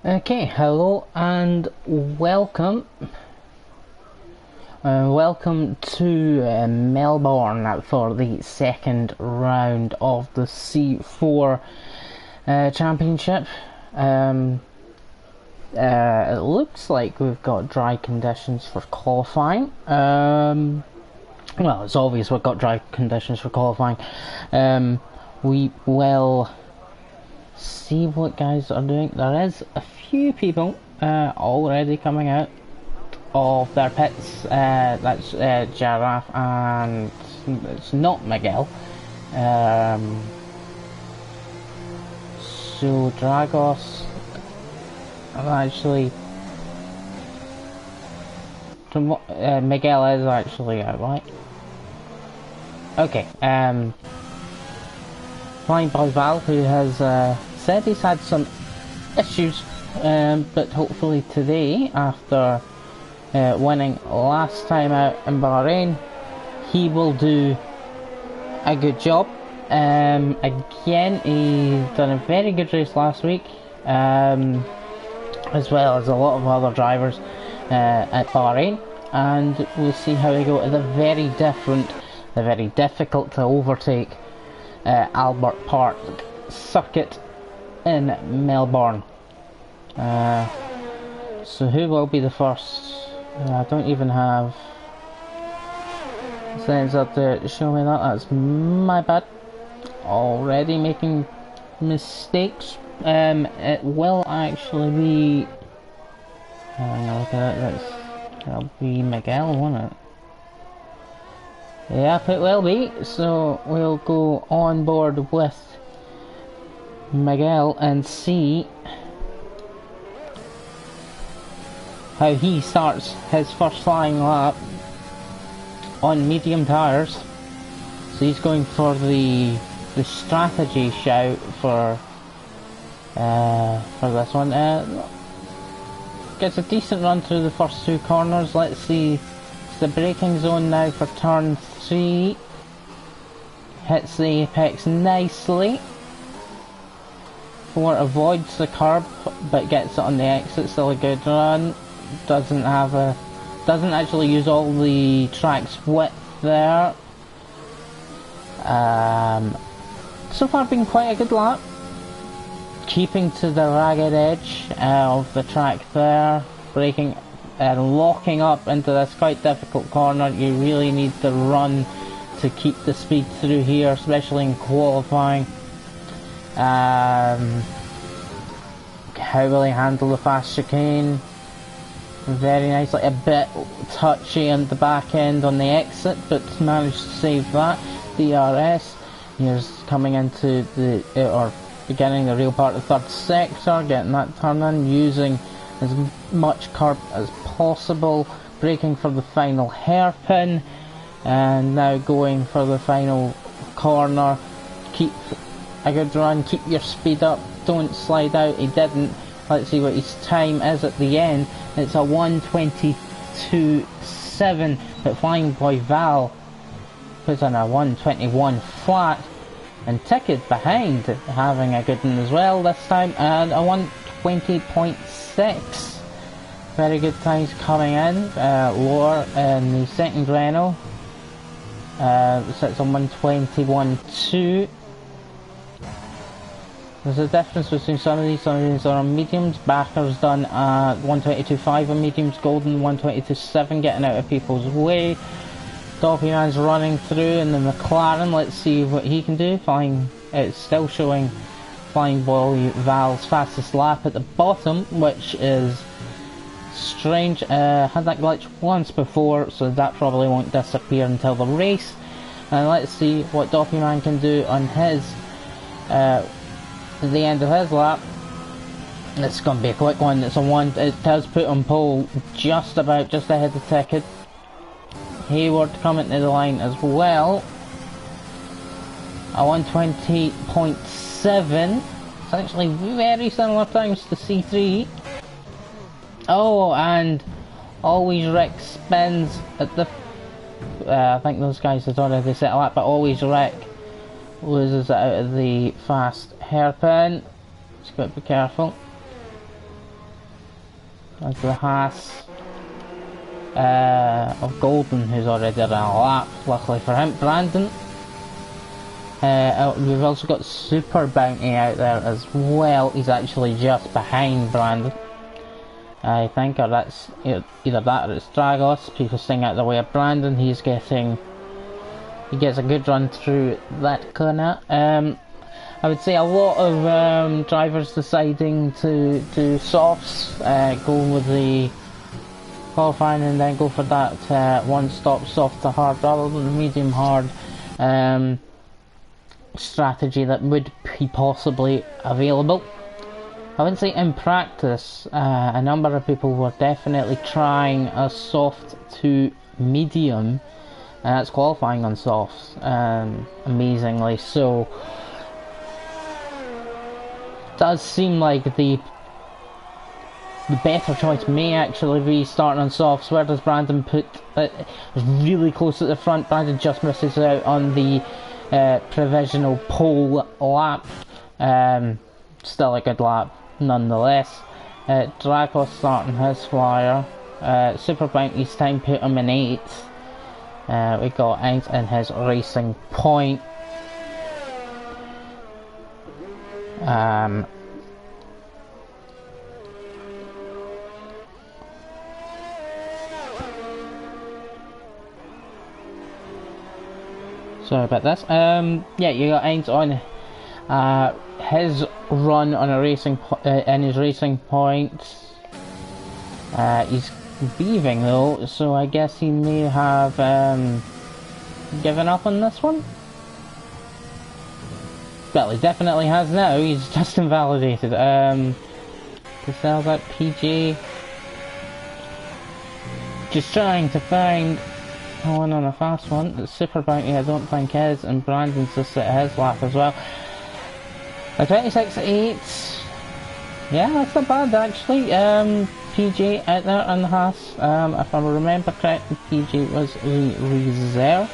Okay, hello and welcome. Welcome to Melbourne for the second round of the C4 Championship. It looks like we've got dry conditions for qualifying. Well, it's obvious we've got dry conditions for qualifying. We will see what guys are doing. There is a few people already coming out of their pits. That's Giraffe and it's not Miguel. So Dragos actually, Miguel is actually out, right? Okay. Flying by Val, who has said he's had some issues, but hopefully today, after winning last time out in Bahrain, he will do a good job. Again, he's done a very good race last week, as well as a lot of other drivers at Bahrain, and we'll see how we go at the very difficult to overtake Albert Park circuit in Melbourne. So who will be the first? I don't even have signs up there to show me that. That's my bad. Already making mistakes. It will actually be. Look at it. That'll be Miguel, won't it? Yep, it will be. So we'll go on board with Miguel and see how he starts his first flying lap on medium tyres. So he's going for the strategy shout for this one. Gets a decent run through the first two corners. Let's see. It's the braking zone now for turn 3. Hits the apex nicely. 4 avoids the curb but gets it on the exit. Still a good run. Doesn't actually use all the track's width there. So far been quite a good lap. Keeping to the ragged edge of the track there. Braking and locking up into this quite difficult corner. You really need the run to keep the speed through here, especially in qualifying. How will he handle the fast chicane? Very nicely, a bit touchy on the back end on the exit, but managed to save that. DRS, here's coming into or beginning the real part of the third sector, getting that turn in, using as much curb as possible, braking for the final hairpin, and now going for the final corner. Keep a good run, keep your speed up, don't slide out. He didn't. Let's see what his time is at the end. It's a 1:22.7, but Flying Boy Val puts on a 1:21 flat, and Ticket behind, having a good one as well this time, and a 1:20.6. Very good times coming in. Lower in the second Renault. Sits on 1:21.2. There's a difference between some of these are on mediums. Backer's done 1:22.5 on mediums. Golden 1:22.7, getting out of people's way. Doppy Man's running through in the McLaren. Let's see what he can do. It's still showing Flying Boy Val's fastest lap at the bottom, which is strange. Had that glitch once before, so that probably won't disappear until the race. And let's see what Doppy Man can do on his at the end of his lap. It's going to be a quick one. It's a one. It does put on pole just ahead of Ticket. Hayward coming to the line as well. A 1:20.7. It's actually very similar times to C3. Oh, and Always Rick spins at the. I think those guys had already set a lap, but Always Rick loses it out of the fast hairpin. Just got to be careful. as the Haas of Golden, who's already on a lap, luckily for him. Brandon. We've also got Super Bounty out there as well. He's actually just behind Brandon, I think, or that's either that or it's Dragos. People staying out the way of Brandon. He gets a good run through that corner. I would say a lot of drivers deciding to do softs, go with the qualifying and then go for that one-stop soft to hard rather than the medium hard strategy that would be possibly available. I would say in practice, a number of people were definitely trying a soft to medium, and that's qualifying on softs, amazingly so. Does seem like the better choice may actually be starting on softs. Where does Brandon put it? Really close at the front. Brandon just misses out on the provisional pole lap. Still a good lap nonetheless. Dragos starting his flyer. Super Bounty's time put him in 8th. We got 8th in his racing point. Sorry about this. Yeah, you got Ainz on his run on a racing in his racing point. He's beaving though, so I guess he may have given up on this one. Well, he definitely has now. He's just invalidated. To sell that PG. Just trying to find one on a fast one. The Super Bounty I don't think is, and Brandon's just at his lap as well. A 26.8. Yeah, that's not bad actually. PG out there on the Haas. If I remember correctly, PG was the reserve.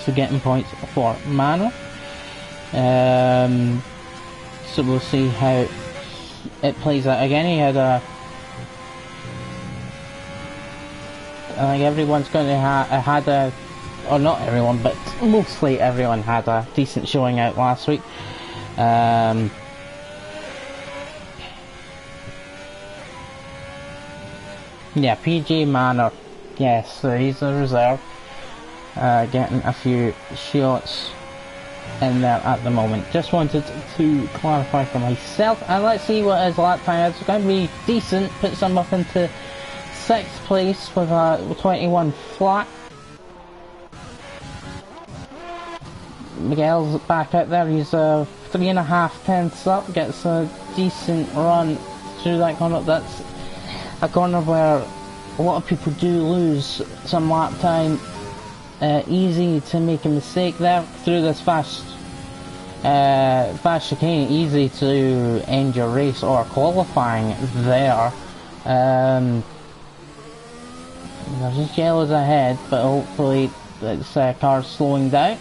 So getting points for Manor. So we'll see how it plays out again. He had I think everyone's going to had a, or not everyone, but mostly everyone had a decent showing out last week. Yeah, PG Manor, yes, so he's a reserve, getting a few shots in there at the moment. Just wanted to clarify for myself, and let's see what his lap time is. It's going to be decent, puts him up into 6th place with a 21 flat. Miguel's back out there, he's 3.5 tenths up, gets a decent run through that corner. That's a corner where a lot of people do lose some lap time. Easy to make a mistake there through this fast chicane, easy to end your race or qualifying there. There's just yellows ahead, but hopefully this car's slowing down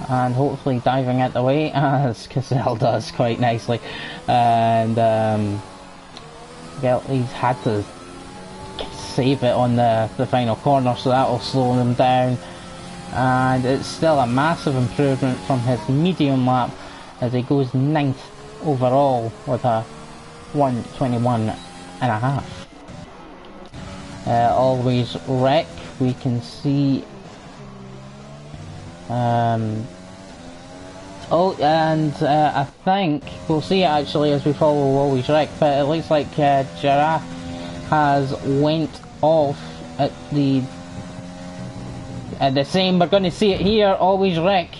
and hopefully diving out the way, as Cassell does quite nicely. And well, he's had to save it on the final corner, so that will slow them down. And it's still a massive improvement from his medium lap as he goes 9th overall with a 1:21.5. Always wreck, we can see. Oh, and I think we'll see it actually as we follow Always wreck, but it looks like Giraffe has went off at the same. We're going to see it here. Always wreck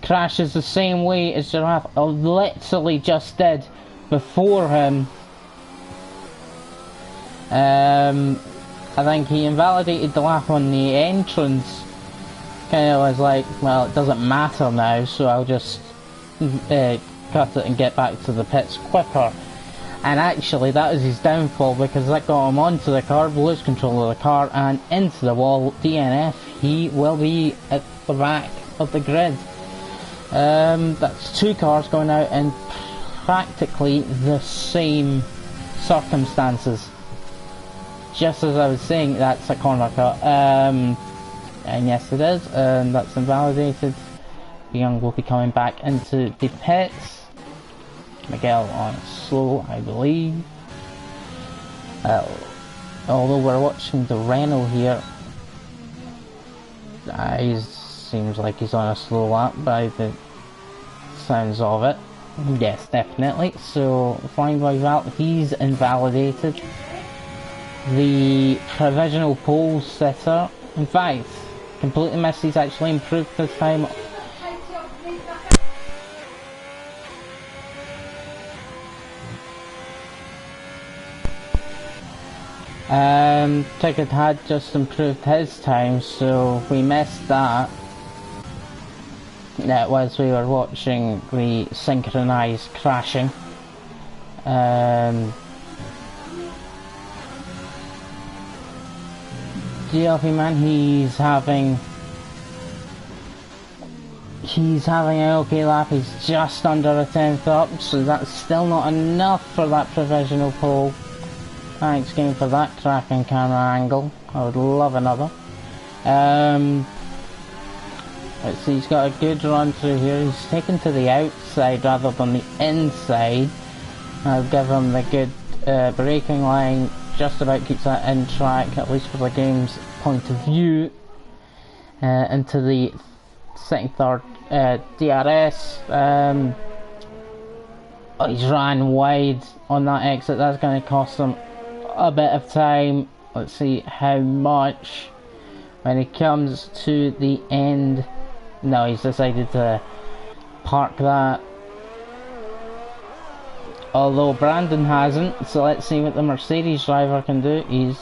crashes the same way as Giraffe literally just did before him. I think he invalidated the lap on the entrance. Kind of was like, well, it doesn't matter now, so I'll just cut it and get back to the pits quicker. And actually that was his downfall, because that got him onto the car, lost control of the car and into the wall. DNF, he will be at the back of the grid. That's 2 cars going out in practically the same circumstances. Just as I was saying, that's a corner cut. And yes it is, and that's invalidated. Young will be coming back into the pits. Miguel on slow, I believe. Although we're watching the Renault here, he seems like he's on a slow lap by the sounds of it. Yes, definitely. So, flying by Val, he's invalidated. The provisional pole sitter, in fact, completely missed. He's actually improved this time. Ticket had just improved his time, so we missed that. That was we were watching the synchronised crashing. GLP man, he's having an okay lap. He's just under a tenth up, so that's still not enough for that provisional pole. Thanks game for that tracking camera angle. I would love another. Let's see, he's got a good run through here. He's taken to the outside rather than the inside. I'll give him the good braking line. Just about keeps that in track, at least for the game's point of view. Into the second, third DRS. Oh, he's ran wide on that exit. That's going to cost him a bit of time. Let's see how much when he comes to the end. No, he's decided to park that, although Brandon hasn't. So let's see what the Mercedes driver can do. He's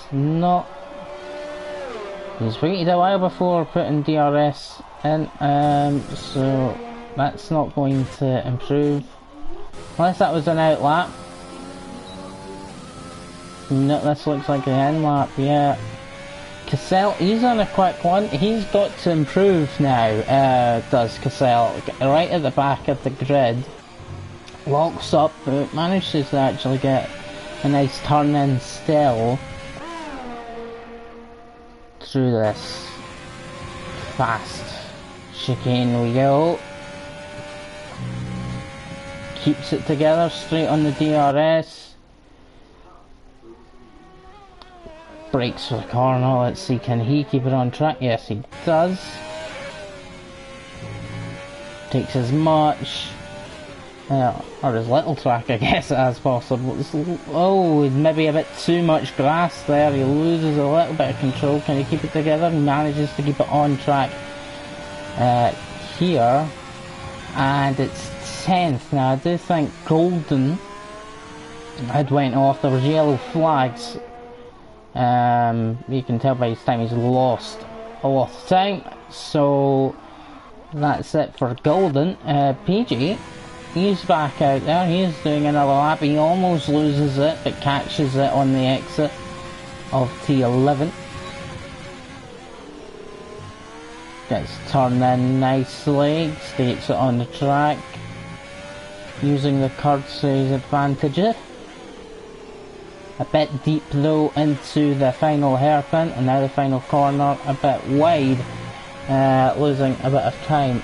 waited a while before putting DRS in, so that's not going to improve unless that was an out lap. No, this looks like an end lap, yeah. Cassell, he's on a quick one. He's got to improve now, does Cassell. Right at the back of the grid. Locks up, but manages to actually get a nice turn in still. Through this fast chicane we go. Keeps it together, straight on the DRS. Brakes for the corner, let's see, can he keep it on track? Yes, he does. Takes as much, or as little track, I guess, as possible. Oh, maybe a bit too much grass there. He loses a little bit of control. Can he keep it together? He manages to keep it on track here. And it's 10th. Now, I do think Golden had went off. There was yellow flags. You can tell by his time he's lost a lot of time, so that's it for Golden. PG, he's back out there, he's doing another lap. He almost loses it but catches it on the exit of T11. Gets turned in nicely, states it on the track, using the curtsies advantages. A bit deep though into the final hairpin, and now the final corner a bit wide, losing a bit of time,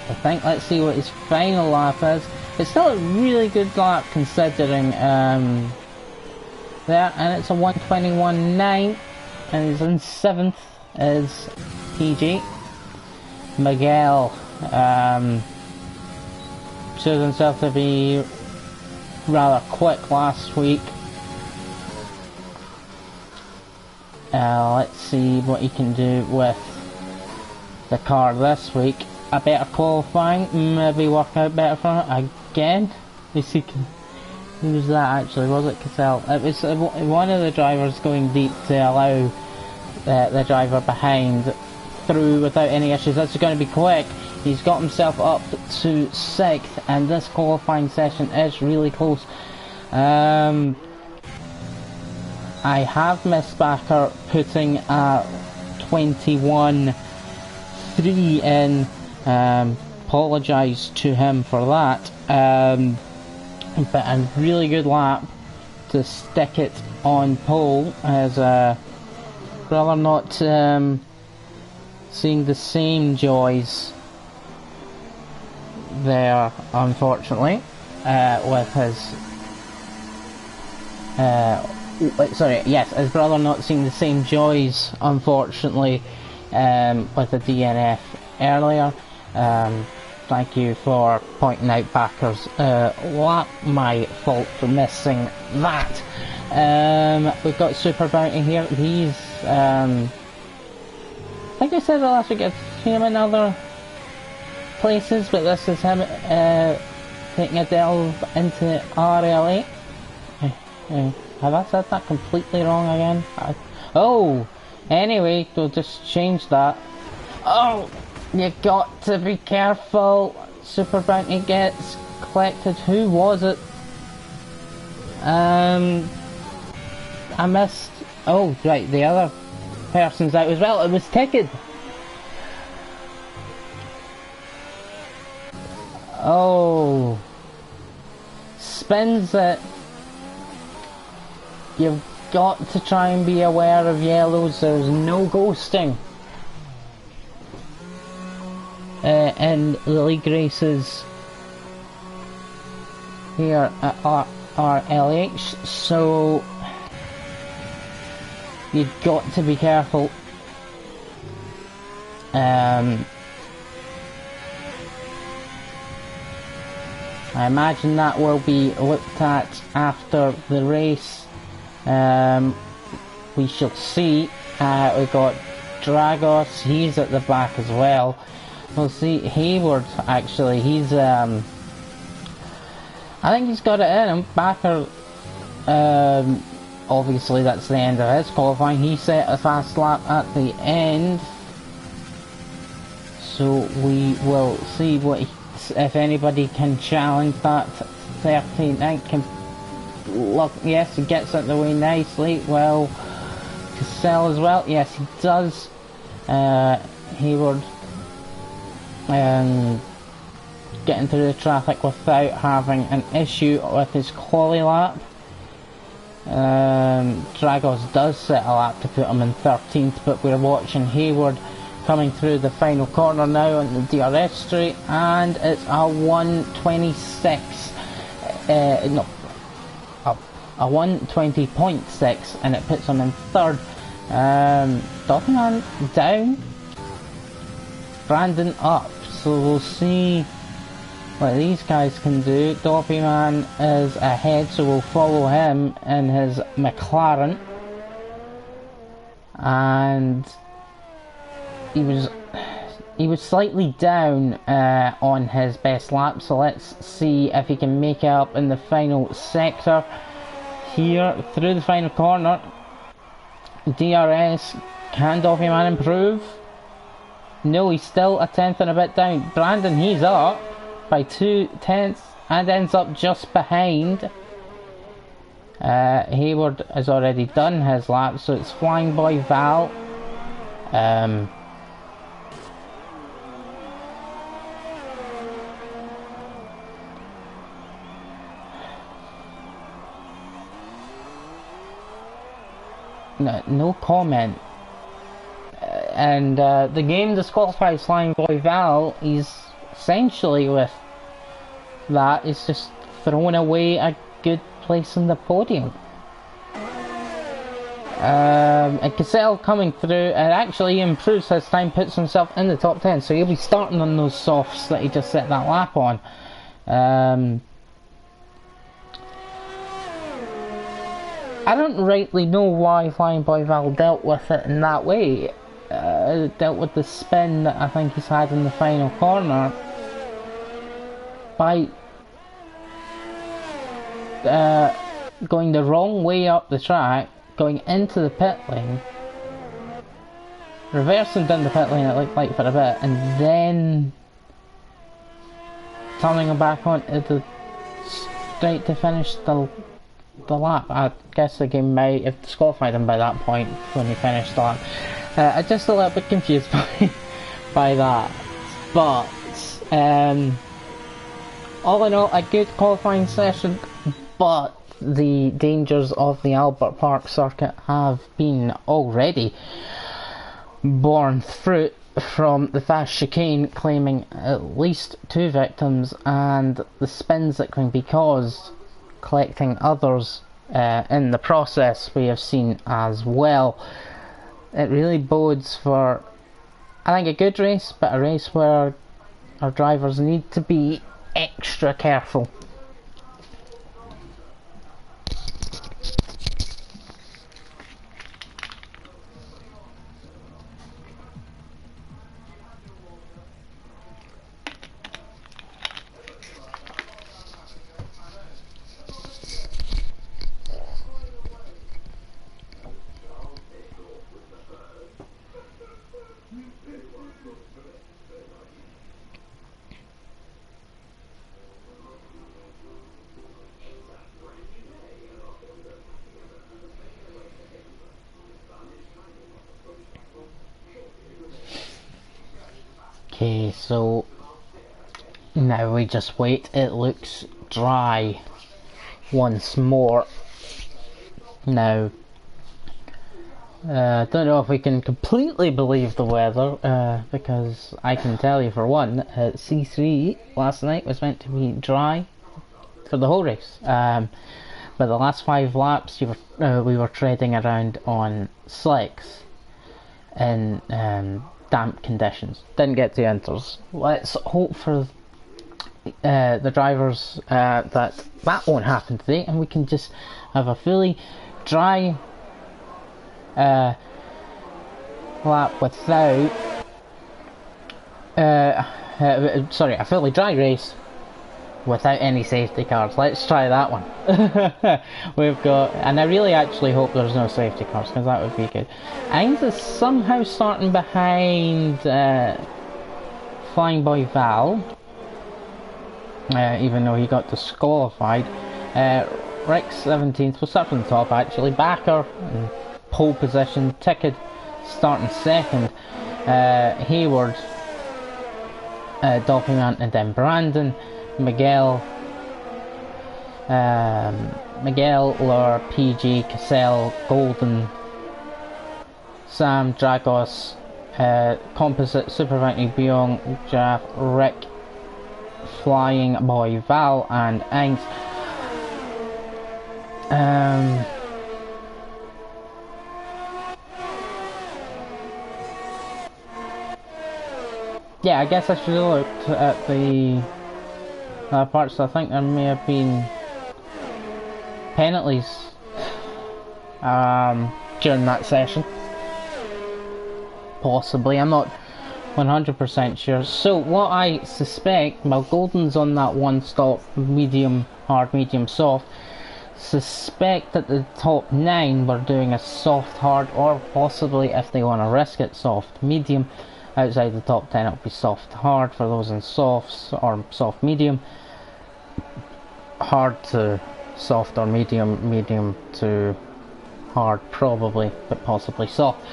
I think. Let's see what his final lap is. It's still a really good lap considering there, and it's a 1:21.9, and he's in 7th is PG. Miguel shows himself to be rather quick last week. Let's see what he can do with the car this week. A better qualifying, maybe work out better for him again. Who was that actually? Was it Cassell? It was one of the drivers going deep to allow the driver behind through without any issues. That's going to be quick. He's got himself up to 6th, and this qualifying session is really close. I have missed Backer putting a 21.3 in. Apologise to him for that. But a really good lap to stick it on pole, as brother not seeing the same joys there, unfortunately, with his sorry, yes, his brother not seeing the same joys, unfortunately, with the DNF earlier. Thank you for pointing out backers. My fault for missing that. We've got Super Bounty here. He's, I think I said last week I've seen him in other places, but this is him taking a delve into RLH. Have I said that completely wrong again? Oh! Anyway, we'll just change that. Oh! You got to be careful. Super Bounty gets collected. Who was it? I missed. Oh, right, the other person's out as well. It was Ticket. Oh. Spins it. You've got to try and be aware of yellows. There's no ghosting in the league races here at RLH, so you've got to be careful. I imagine that will be looked at after the race. We shall see. We've got Dragos, he's at the back as well. We'll see. Hayward, actually, he's I think he's got it in him. Backer, obviously that's the end of his qualifying. He set a fast lap at the end, so we will see what if anybody can challenge that 39. Can look, yes, he gets out the way nicely. Well, Cassell as well, yes he does. Hayward getting through the traffic without having an issue with his quali lap. Dragos does set a lap to put him in 13th, but we're watching Hayward coming through the final corner now on the DRS straight, and it's a 126. No, a 120.6, and it puts him in third. Doppelman down, Brandon up, so we'll see what these guys can do. Doppelman is ahead, so we'll follow him in his McLaren, and he was slightly down on his best lap, so let's see if he can make it up in the final sector here through the final corner. DRS, can Doppelman improve? No, he's still a tenth and a bit down. Brandon, he's up by 2/10 and ends up just behind. Hayward has already done his lap, so it's Flying Boy Val. No comment. And the game disqualifies Flying Boy Val. He's essentially, with that, he's just thrown away a good place in the podium. And Cassell coming through, and actually improves his time, puts himself in the top 10, so he'll be starting on those softs that he just set that lap on. I don't rightly know why Flying Boy Val dealt with it in that way. Dealt with the spin that I think he's had in the final corner by going the wrong way up the track, going into the pit lane, reversing down the pit lane, it looked like, for a bit, and then turning back onto the straight to finish the lap. I guess the game might have disqualified him by that point when he finished the lap. I'm just a little bit confused by that, but all in all, a good qualifying session, but the dangers of the Albert Park circuit have been already borne fruit, from the fast chicane claiming at least 2 victims and the spins that can be caused collecting others in the process we have seen as well. It really bodes for, I think, a good race, but a race where our drivers need to be extra careful. Okay, so now we just wait. It looks dry once more. Now, don't know if we can completely believe the weather, because I can tell you for one, C3 last night was meant to be dry for the whole race. But the last 5 laps we were treading around on slicks in damp conditions. Didn't get to inters. Let's hope for the drivers that won't happen today, and we can just have a fully dry lap without a fully dry race without any safety cars. Let's try that one. We've got, and I really actually hope there's no safety cars, because that would be good. Ainz is somehow starting behind Flying Boy Val, even though he got disqualified. Rick's 17th, we'll start from the top actually. Backer in pole position, Ticked starting second, Hayward, Document, and then Brandon, Miguel, Lure, PG, Cassell, Golden, Sam, Dragos, Composite, Super Victory, Byung, Giraffe, Rick, Flying Boy Val, and Ainz. Yeah, I guess I should have looked at the parts. I think there may have been penalties during that session. Possibly, I'm not 100% sure. So what I suspect, well, Golden's on that one stop, medium, hard, medium, soft. Suspect that the top 9 were doing a soft, hard, or possibly, if they want to risk it, soft, medium. Outside the top 10 it'll be soft, hard for those in softs, or soft, medium. Hard to soft or medium, medium to hard probably, but possibly soft.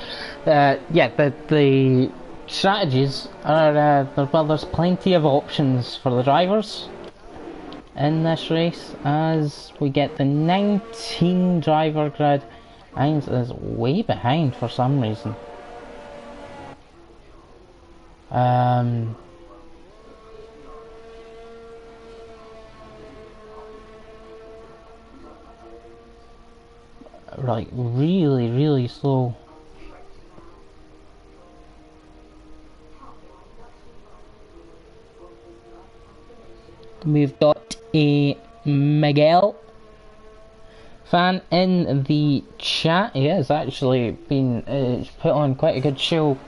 Yeah, the strategies are, well, there's plenty of options for the drivers in this race as we get the 19 driver grid. Ainz is way behind for some reason. Right, really slow. We've got a Miguel fan in the chat. He has actually been put on quite a good show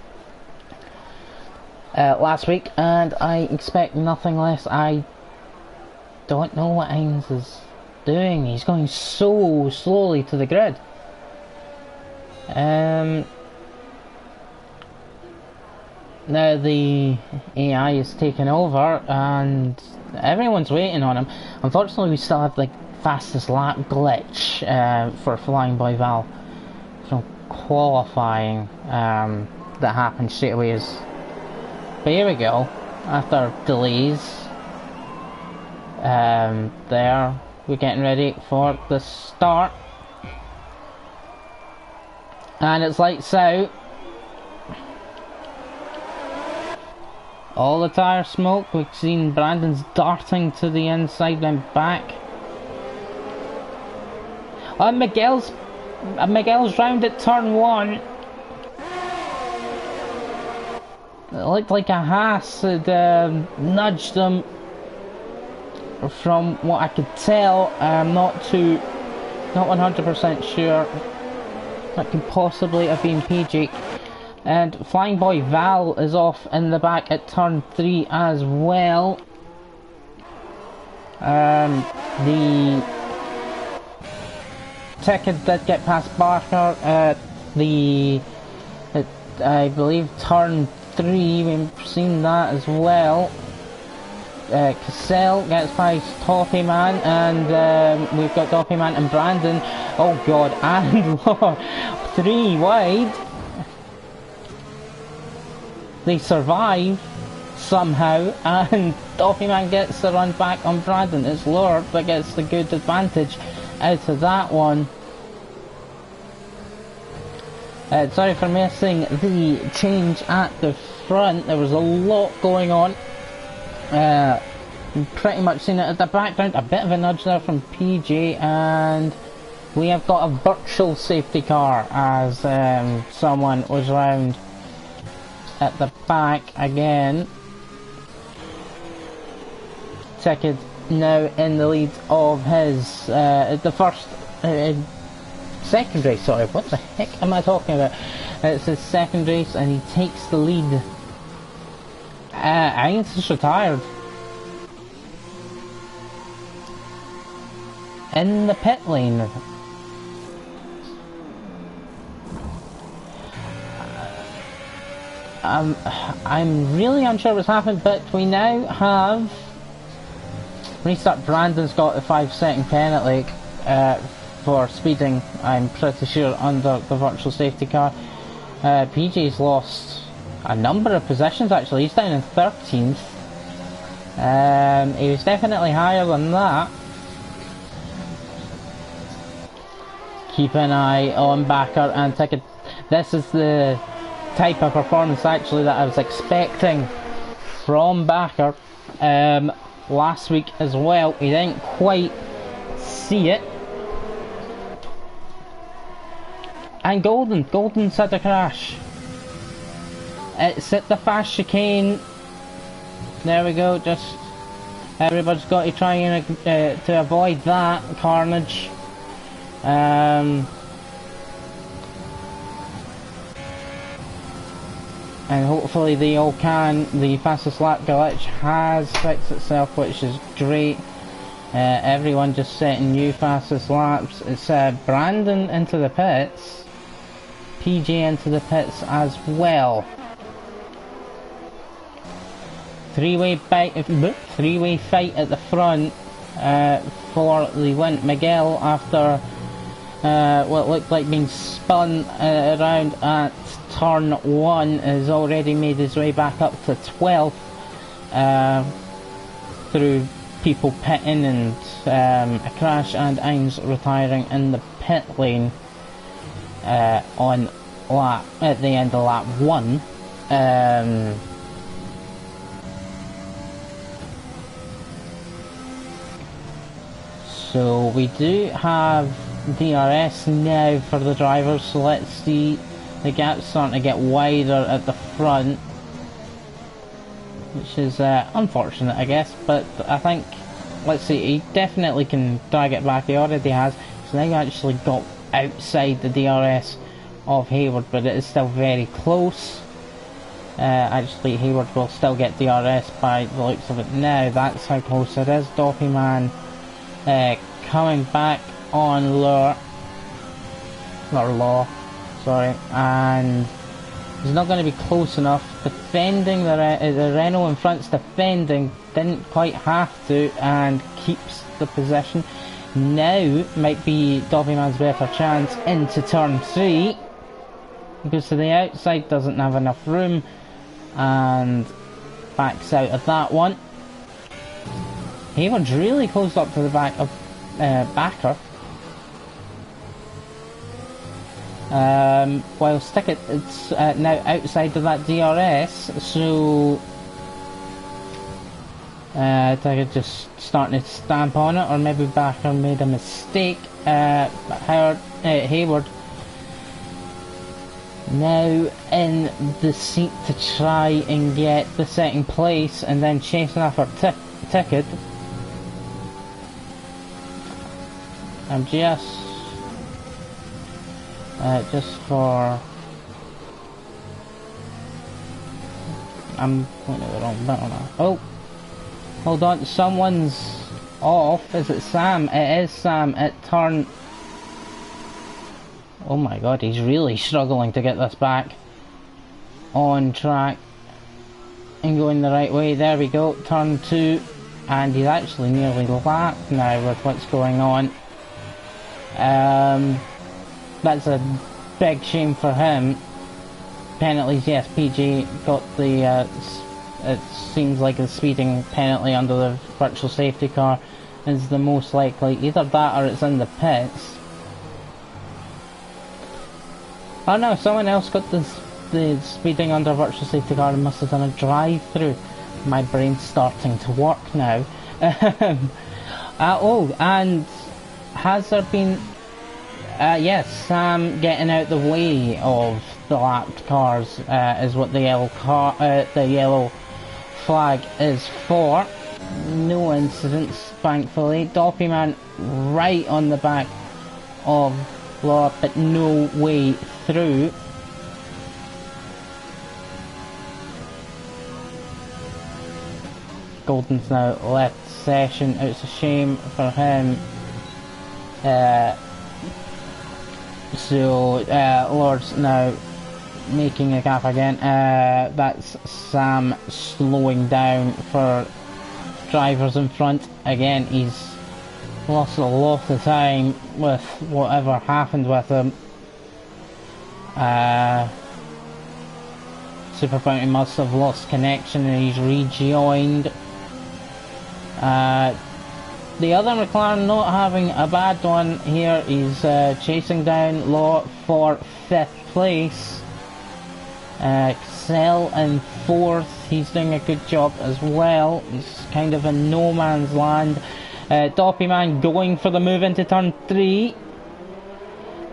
last week, and I expect nothing less. I don't know what Ainz is doing. He's going so slowly to the grid. Now the AI is taking over and everyone's waiting on him. Unfortunately, we still have the fastest lap glitch for Flying Boy Val from qualifying that happened straight away. But here we go, after delays there, we're getting ready for the start. And it's lights out. All the tyre smoke. We've seen Brandon's darting to the inside and back. And Miguel's round at turn 1. It looked like a Haas had nudged him. From what I could tell, I'm not 100% sure. That could possibly have been PG. And Flying Boy Val is off in the back at turn 3 as well. The ticket did get past Barker at I believe turn 3. We've seen that as well. Cassell gets past Toffee Man, and we've got Toffee Man and Brandon. Oh god, and 3 wide. They survive somehow, and Toffee Man gets the run back on Brandon. It's Lord that gets the good advantage out of that one. Sorry for missing the change at the front. There was a lot going on. Pretty much seen it at the background. A bit of a nudge there from PJ, and we have got a virtual safety car as someone was round at the back again. Ticket now in the lead of his the first second race. Sorry, what the heck am I talking about? It's his second race, and he takes the lead. I think it's just retired. In the pit lane. I'm really unsure what's happened, but we now have restart. Brandon's got a 5-second penalty for speeding, I'm pretty sure, under the virtual safety car. PJ's lost a number of positions actually. He's down in 13th. He was definitely higher than that. Keep an eye on Backer and Ticket. This is the type of performance actually that I was expecting from Backer last week as well. He didn't quite see it. And Golden's had a crash. It's at the fast chicane. There we go. Just everybody's got to try and to avoid that carnage. And hopefully they all can. The fastest lap glitch has fixed itself, which is great. Everyone just setting new fastest laps. It's Brandon into the pits, PJ into the pits as well. Three-way fight at the front for the win. Miguel, after what looked like being spun around at turn 1, has already made his way back up to 12th through people pitting and a crash, and Ain's retiring in the pit lane on lap at the end of lap 1. So we do have DRS now for the drivers, so let's see. The gap's starting to get wider at the front, which is unfortunate I guess, but I think, let's see, he definitely can drag it back. He already has. So now actually got outside the DRS of Hayward, but it is still very close. Actually Hayward will still get DRS by the looks of it now. That's how close it is. Doppy Man coming back on Law, and he's not going to be close enough. Defending the Renault in front's defending, didn't quite have to, and keeps the position. Now might be Doppy Man's better chance into turn 3. Goes to the outside, doesn't have enough room, and backs out of that one. Hayward's really close up to the back of backer. While Stickit, it's now outside of that DRS, so Tiger just starting to stamp on it, or maybe Backer made a mistake. Hayward now in the seat to try and get the second place, and then chasing after Ticket. I'm just for... I'm going to the wrong bit on that. Oh! Hold on, someone's off. Is it Sam? It is Sam at turn... Oh my god, he's really struggling to get this back on track and going the right way. There we go, turn 2, and he's actually nearly lapped now with what's going on. That's a big shame for him. Penalties, yes, PG got the, it seems like the speeding penalty under the virtual safety car is the most likely. Either that or it's in the pits. Oh no, someone else got the speeding under virtual safety car and must have done a drive-through. My brain's starting to work now. Oh, and has there been... yes, Sam getting out the way of the lapped cars is what the yellow flag is for. No incidents, thankfully. Doppyman right on the back of Law, but no way through. Golden's now left session. It's a shame for him. So Lord's now making a gap again. That's Sam slowing down for drivers in front. Again, he's lost a lot of time with whatever happened with him. Super Fountain must have lost connection and he's rejoined. The other McLaren not having a bad one here. He's chasing down Law for 5th place. Excel in 4th. He's doing a good job as well. He's kind of in no man's land. Doppyman going for the move into turn 3.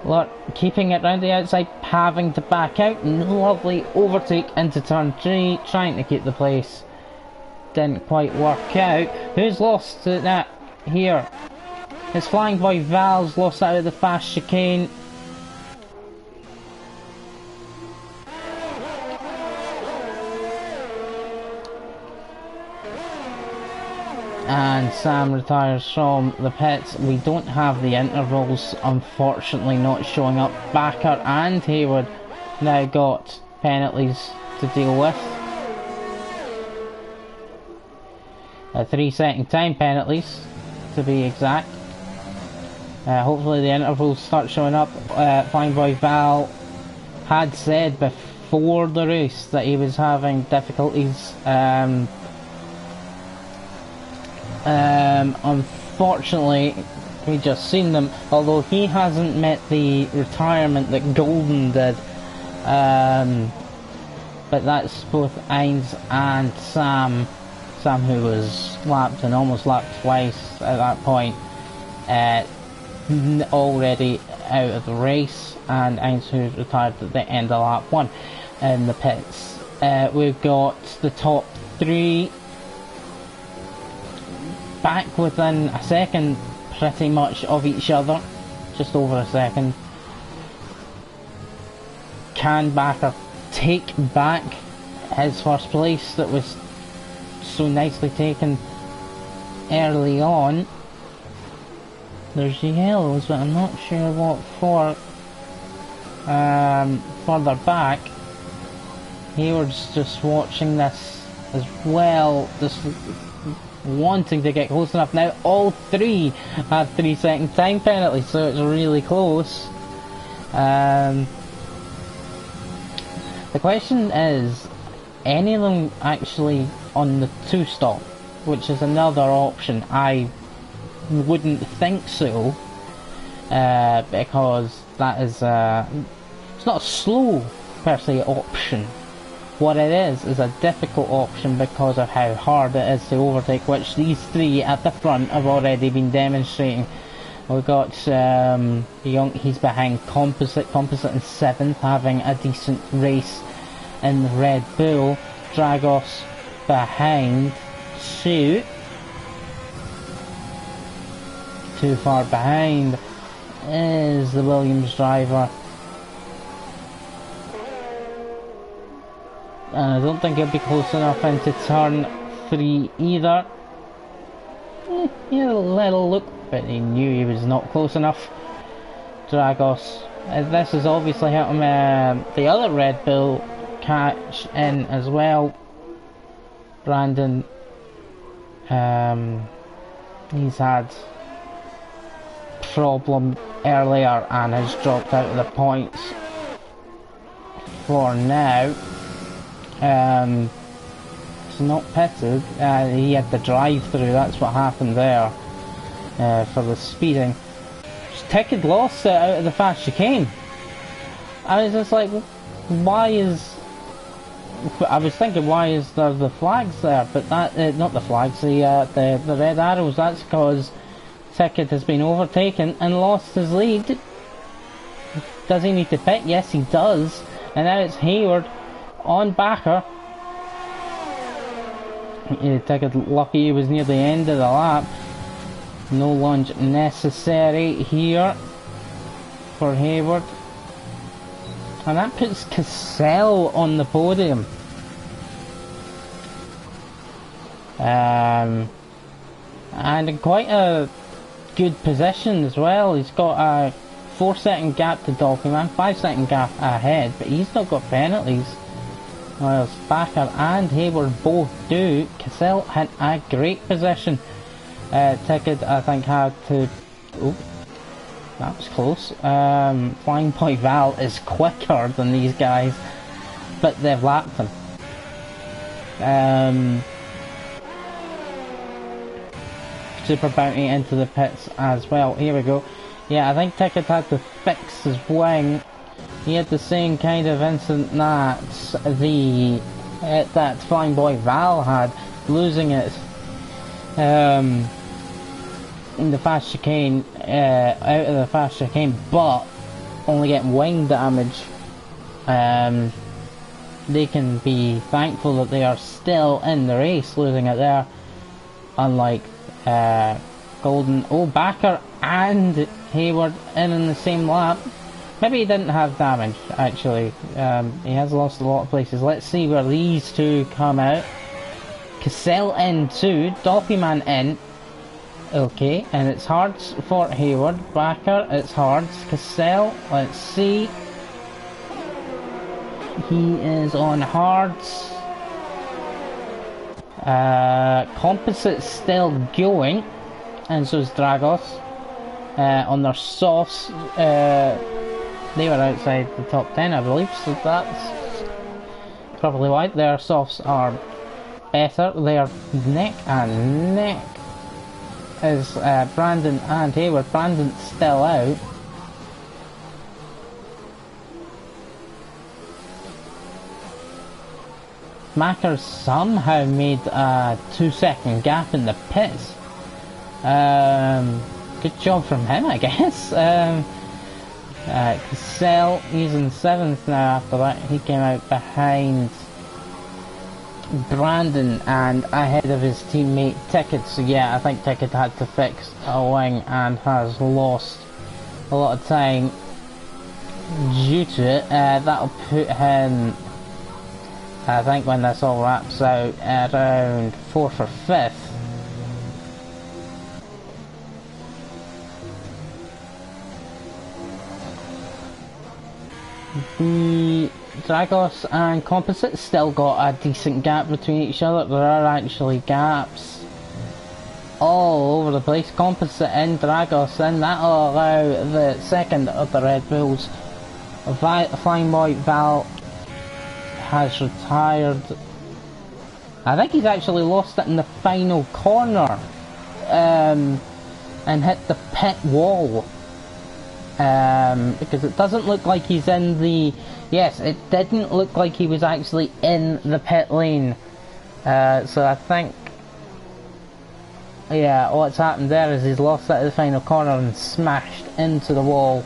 Lot keeping it round the outside, having to back out. Lovely overtake into turn 3, trying to keep the place. Didn't quite work out. Who's lost that here? It's Flying Boy Val's lost out of the fast chicane. And Sam retires from the pits. We don't have the intervals, unfortunately, not showing up. Backer and Hayward now got penalties to deal with. 3-second time penalties, to be exact. Hopefully the intervals start showing up. Flying Boy Val had said before the race that he was having difficulties. Unfortunately, we just seen them, although he hasn't met the retirement that Golden did. But that's both Ainz and Sam. Sam, who was lapped and almost lapped twice at that point, already out of the race, and Ainz, who retired at the end of lap 1 in the pits. We've got the top 3 back within a second pretty much of each other, just over a second. Can Backer take back his first place that was so nicely taken early on? There's yellows, but I'm not sure what for. Further back, Hayward's just watching this as well, just wanting to get close enough. Now all 3 have 3-second time penalties, so it's really close. The question is, any of them actually on the 2-stop, which is another option. I wouldn't think so, because that is it's not a slow per se option. What it is a difficult option because of how hard it is to overtake, which these three at the front have already been demonstrating. We've got he's behind Composite in 7th, having a decent race in the Red Bull. Dragos behind Sue. Too far behind is the Williams driver. And I don't think he'll be close enough into turn 3 either. He had a little look, but he knew he was not close enough. Dragos. This is obviously helping the other Red Bull catch in as well. Brandon, he's had problem earlier and has dropped out of the points for now. It's not pitted, he had the drive through, that's what happened there for the speeding. Ticket lost it out of the fast chicane. I was just like, why is... I was thinking, why is there the flags there? But that, not the flags, the red arrows, that's because Ticket has been overtaken and lost his lead. Does he need to pit? Yes, he does. And now it's Hayward on backer. Ticket lucky he was near the end of the lap. No lunge necessary here for Hayward. And that puts Cassell on the podium. And in quite a good position as well. He's got a 4-second gap to Dolphyman, 5-second gap ahead, but he's not got penalties. Whilst Backer and Hayward both do. Cassell had a great position. Ticket, I think, had to... Oh, that was close. Flying Point Val is quicker than these guys, but they've lapped him. Super Bounty into the pits as well. Here we go. Yeah, I think Ticket had to fix his wing. He had the same kind of incident that that Flying Boy Val had, losing it in the fast chicane, out of the fast chicane, but only getting wing damage. They can be thankful that they are still in the race, losing it there, unlike Golden. Oh, Backer and Hayward in the same lap. Maybe he didn't have damage, actually. He has lost a lot of places. Let's see where these two come out. Cassell in 2, Dolphyman in. Okay, and it's hards for Hayward. Backer, it's hards. Cassell, let's see. He is on hards. Composite's still going, and so is Dragos. On their softs, they were outside the top 10, I believe, so that's probably why. Their softs are better. They are neck and neck is Brandon and Hayward. Brandon's still out. Macker somehow made a 2-second gap in the pits. Good job from him, I guess. Cassell, he's in 7th now after that. He came out behind Brandon and ahead of his teammate Ticket. So yeah, I think Ticket had to fix a wing and has lost a lot of time due to it. That'll put him, I think, when this all wraps out, around 4th or 5th. The Dragos and Composite still got a decent gap between each other. There are actually gaps all over the place. Composite and Dragos, and that'll allow the second of the Red Bulls. Flying Boy Val has retired. I think he's actually lost it in the final corner. and hit the pit wall. Because it doesn't look like he's in the... Yes, it didn't look like he was actually in the pit lane. So I think... Yeah, what's happened there is he's lost it at the final corner and smashed into the wall.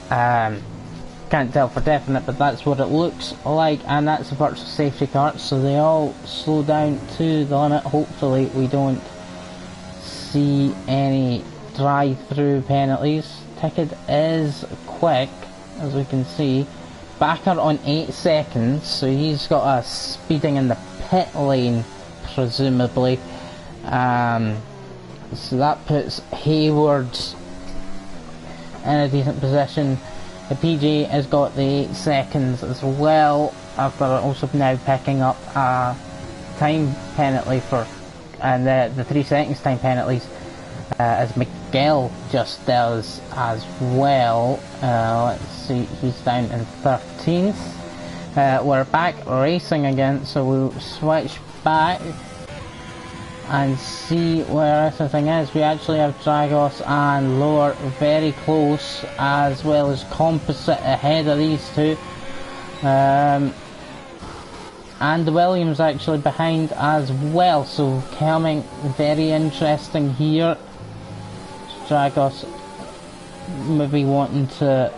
Can't tell for definite, but that's what it looks like, and that's a virtual safety car, so they all slow down to the limit. Hopefully we don't see any drive-through penalties. Ticket is quick, as we can see. Backer on 8 seconds, so he's got us speeding in the pit lane, presumably. So that puts Hayward in a decent position. The PJ has got the 8 seconds as well, after also now picking up a time penalty for, and the 3 seconds time penalties, as Miguel just does as well. Let's see, he's down in 13th. We're back racing again, so we'll switch back and see where everything is. We actually have Dragos and Lower very close, as well as Composite ahead of these two. And the Williams actually behind as well, so coming very interesting here. Dragos maybe wanting to...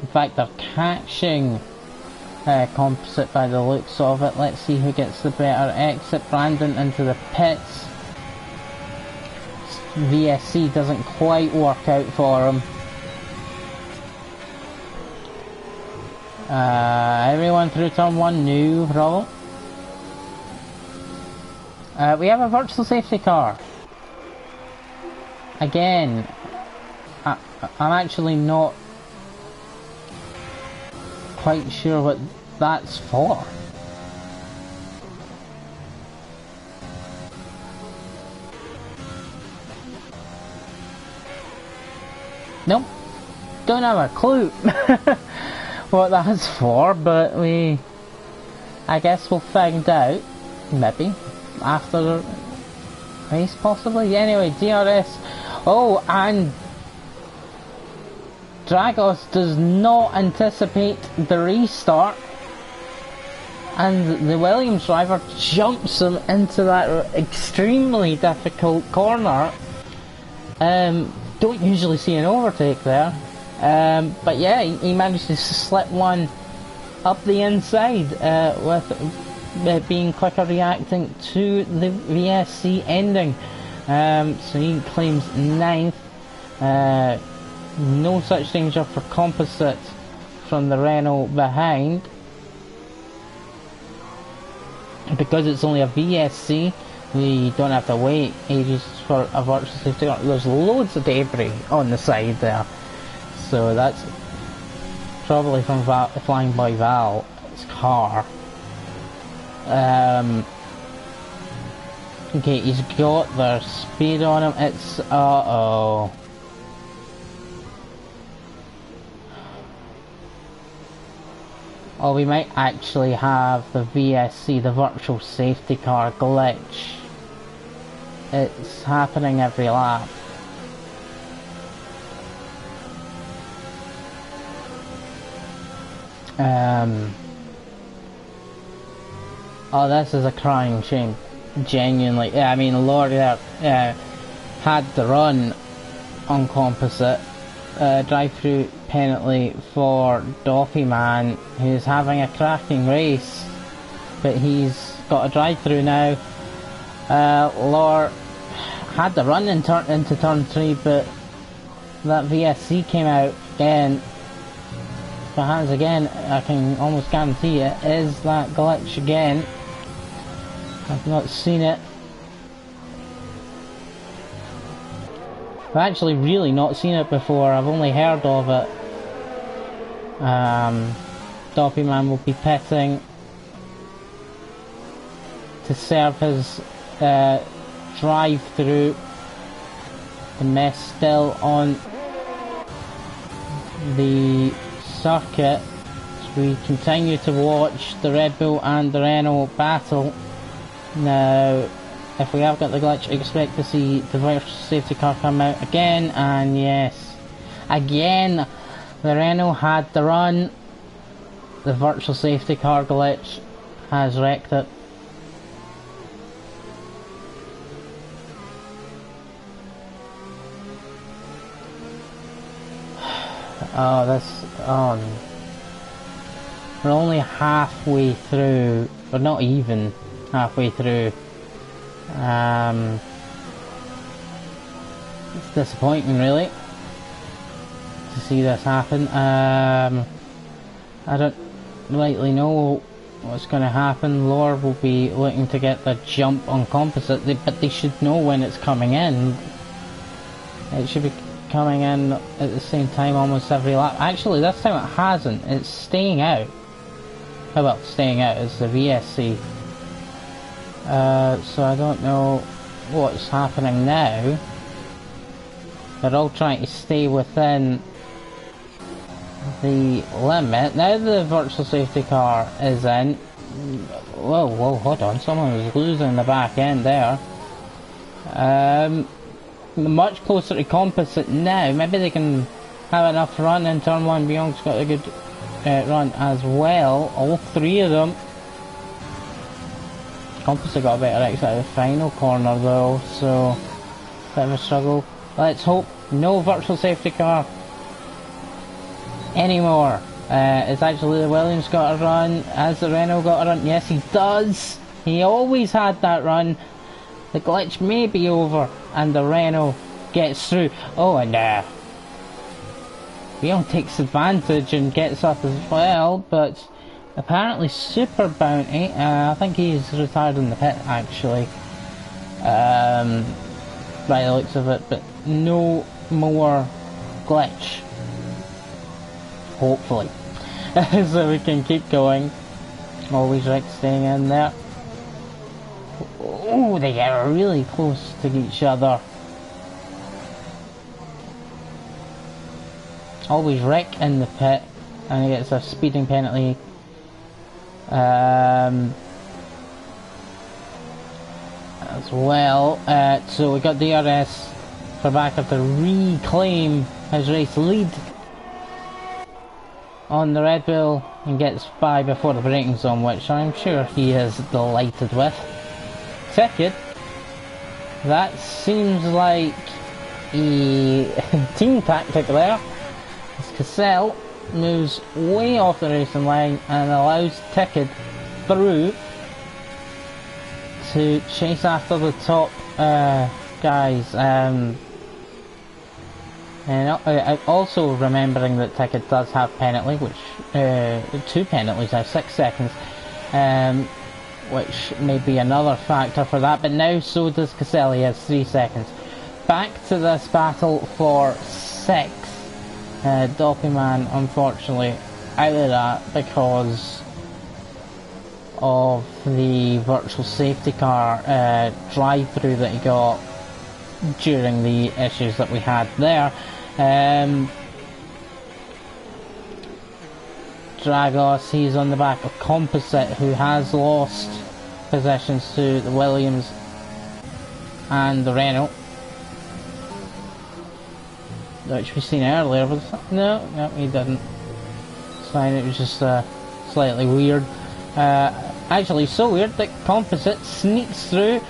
In fact, they're catching Composite by the looks of it. Let's see who gets the better exit. Brandon into the pits. VSC doesn't quite work out for him. Everyone through turn 1, no problem. We have a virtual safety car. Again, I'm actually not quite sure what that's for. Nope, don't have a clue what that's for, but I guess we'll find out, maybe, after the race possibly. Anyway, DRS, oh, and Dragos does not anticipate the restart, and the Williams driver jumps him into that extremely difficult corner. Don't usually see an overtake there, but yeah, he managed to slip one up the inside with being quicker reacting to the VSC ending. So he claims 9th. No such danger for Composite from the Renault behind. Because it's only a VSC, we don't have to wait ages for a virtual safety car. There's loads of debris on the side there, so that's probably from Flying Boy Val's car. Okay, he's got their speed on him. It's oh. Oh, we might actually have the VSC, the virtual safety car glitch. It's happening every lap. Oh, this is a crying shame. Genuinely. Yeah, I mean, Lord had the run on Composite. Drive-through penalty for Doffy Man, who's having a cracking race, but he's got a drive-through now. Lore had the run into turn 3, but that VSC came out again. Perhaps again, I can almost guarantee it is that glitch again. I've not seen it. I've actually really not seen it before. I've only heard of it. Doppy Man will be pitting to serve his drive-through. The mess still on the circuit. So we continue to watch the Red Bull and the Renault battle. Now, if we have got the glitch, expect to see the virtual safety car come out again, and yes, again, the Renault had the run. The virtual safety car glitch has wrecked it. Oh, we're only halfway through, or not even halfway through. It's disappointing, really, to see this happen. I don't rightly know what's going to happen. Lore will be looking to get the jump on composite, but they should know when it's coming in. It should be coming in at the same time almost every lap. Actually, this time it hasn't. It's staying out. Oh, well, staying out is the VSC. So I don't know what's happening now. They're all trying to stay within the limit. Now the virtual safety car is in. Whoa, hold on. Someone was losing the back end there. Much closer to composite now. Maybe they can have enough run in turn one. Beyond's got a good run as well. All three of them. Composite got a better exit at the final corner though, so bit of a struggle. Let's hope no virtual safety car anymore. It's actually the Williams got a run. Has the Renault got a run? Yes, he does. He always had that run. The glitch may be over and the Renault gets through. Oh, and Beyond takes advantage and gets up as well, but apparently Super Bounty, I think he's retired in the pit actually, by the looks of it, but no more glitch, hopefully. So we can keep going. Always Rick staying in there. Oh, they get really close to each other. Always Rick in the pit, and he gets a speeding penalty. As well, so we got DRS for Backer to reclaim his race lead on the Red Bull and gets by before the braking zone, which I'm sure he is delighted with. Second, that seems like a team tactic there, as Cassell moves way off the racing line and allows Ticked through to chase after the top guys. And also remembering that Ticked does have penalty, which 2 penalties now, 6 seconds, which may be another factor for that, but now so does Cassell, he has 3 seconds. Back to this battle for 6. Doppyman unfortunately out of that because of the virtual safety car drive-through that he got during the issues that we had there. Dragos, he's on the back of Composite, who has lost possessions to the Williams and the Renault, which we seen earlier. No, he didn't. It's fine, it was just slightly weird. Actually, so weird that Composite sneaks through.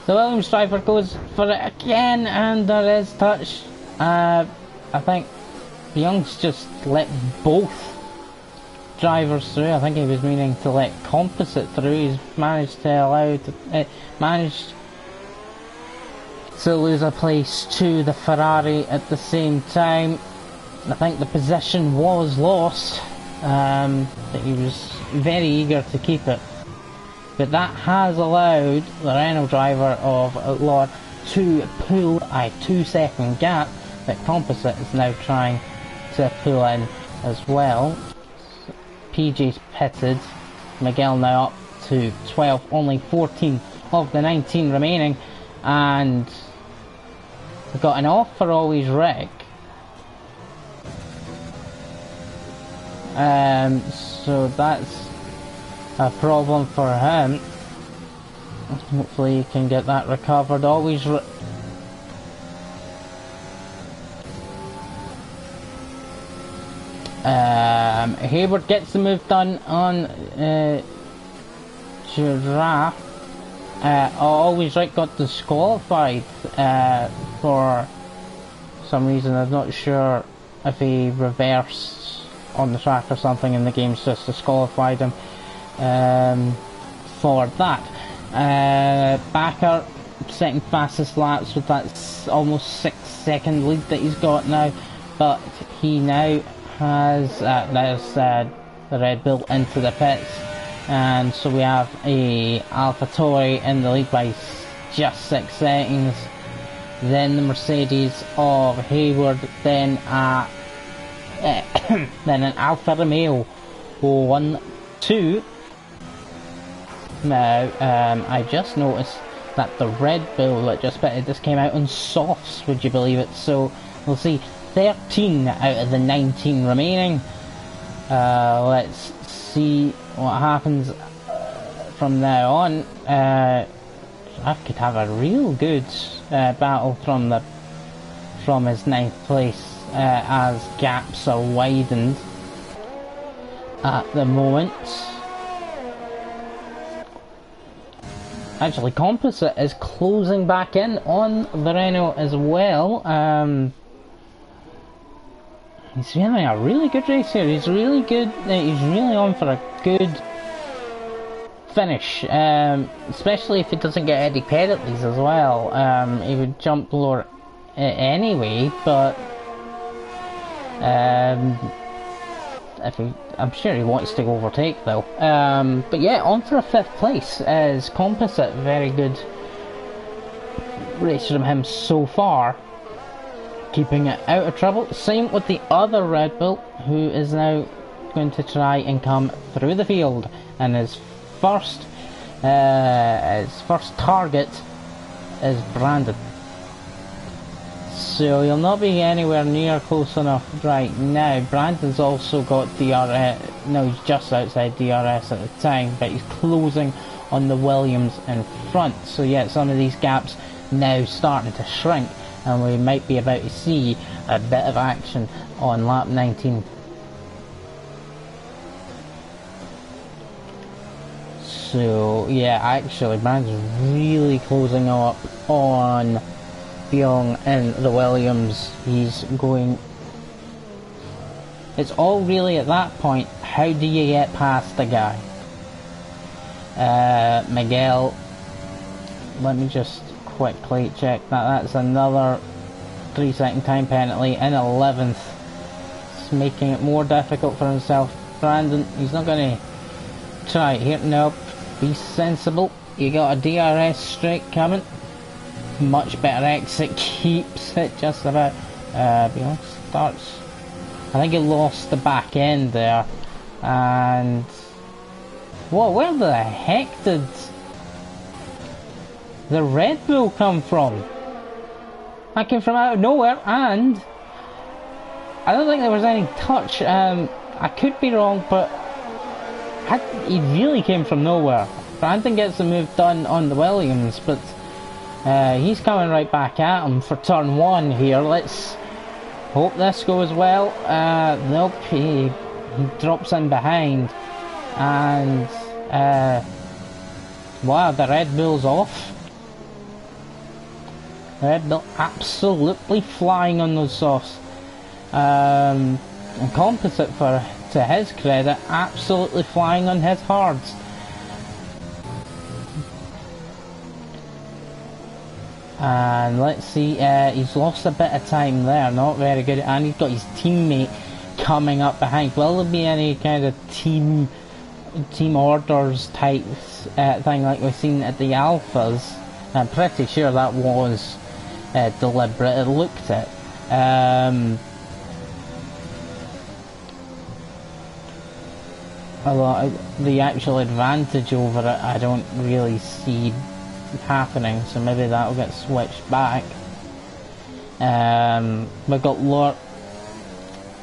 The Williams driver goes for it again, and there is touch. I think Young's just let both drivers through. I think he was meaning to let Composite through. He's managed to lose a place to the Ferrari at the same time. I think the position was lost, but he was very eager to keep it. But that has allowed the Renault driver of Lord to pull a 2-second gap that Composite is now trying to pull in as well. PJ's pitted, Miguel now up to 12, only 14 of the 19 remaining, and we've got an off for Always Rick. So that's a problem for him. Hopefully you can get that recovered. Always Hayward gets the move done on Giraffe. Always right got disqualified for some reason. I'm not sure if he reversed on the track or something and the game's just disqualified him for that. Backer second fastest laps with that almost 6-second lead that he's got now, but he now has there's the Red Bull into the pits, and so we have a AlphaTauri in the lead by just 6 seconds, then the Mercedes of Hayward, then then an Alfa Romeo 1-2. Now I just noticed that the Red Bull that just pitted just came out on softs, would you believe it? So we'll see 13 out of the 19 remaining. Let's see what happens from now on. I could have a real good battle from his 9th place as gaps are widened at the moment. Actually, Composite is closing back in on the Renault as well. He's having a really good race here. He's really good. He's really on for a good finish, especially if he doesn't get any penalties as well. He would jump lower anyway, but I'm sure he wants to overtake though. But yeah, on for a 5th place is Composite. Very good race from him so far, keeping it out of trouble. Same with the other Red Bull, who is now going to try and come through the field, and his first target is Brandon. So he'll not be anywhere near close enough right now. Brandon's also got DRS, no, he's just outside DRS at the time, but he's closing on the Williams in front. So yeah, some of these gaps now starting to shrink, and we might be about to see a bit of action on lap 19. So yeah, actually Brandon's really closing up on Young in the Williams. He's going, it's all really at that point, how do you get past the guy? Miguel, let me just quickly check that's another 3-second time penalty in 11th. It's making it more difficult for himself. Brandon, he's not going to try it here. Nope, be sensible. You got a DRS straight coming. Much better exit, keeps it just about. Beyond starts. I think he lost the back end there, and whoa, where the heck did the Red Bull come from? That came from out of nowhere, and I don't think there was any touch. I could be wrong, but he really came from nowhere. Brandon gets the move done on the Williams, but he's coming right back at him for turn 1 here. Let's hope this goes well. Nope, he drops in behind, and wow, the Red Bull's off. Red Bull absolutely flying on those softs. And Composite, to his credit, absolutely flying on his hards. And let's see, he's lost a bit of time there, not very good, and he's got his teammate coming up behind. Will there be any kind of team orders type thing like we've seen at the Alphas? I'm pretty sure that was deliberate, it looked it. The actual advantage over it I don't really see happening, so maybe that'll get switched back. We've got Lort,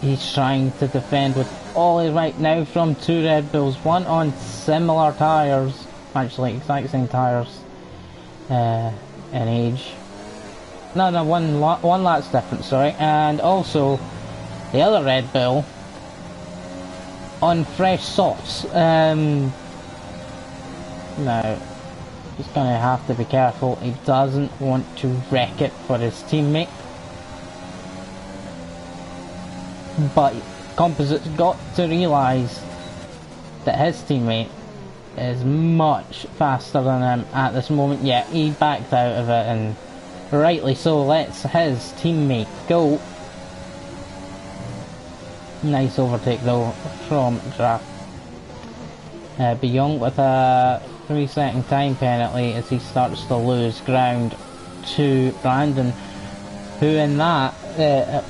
he's trying to defend with all his right now from 2 Red Bulls, one on similar tyres, actually exact same tyres, in age. No, one lap's difference, sorry. And also, the other Red Bull on fresh softs. Now, he's gonna have to be careful. He doesn't want to wreck it for his teammate. But Composite's got to realise that his teammate is much faster than him at this moment. Yeah, he backed out of it, and rightly so. Lets his teammate go. Nice overtake though from Draft. Beyond with a 3-second time penalty as he starts to lose ground to Brandon, who in that,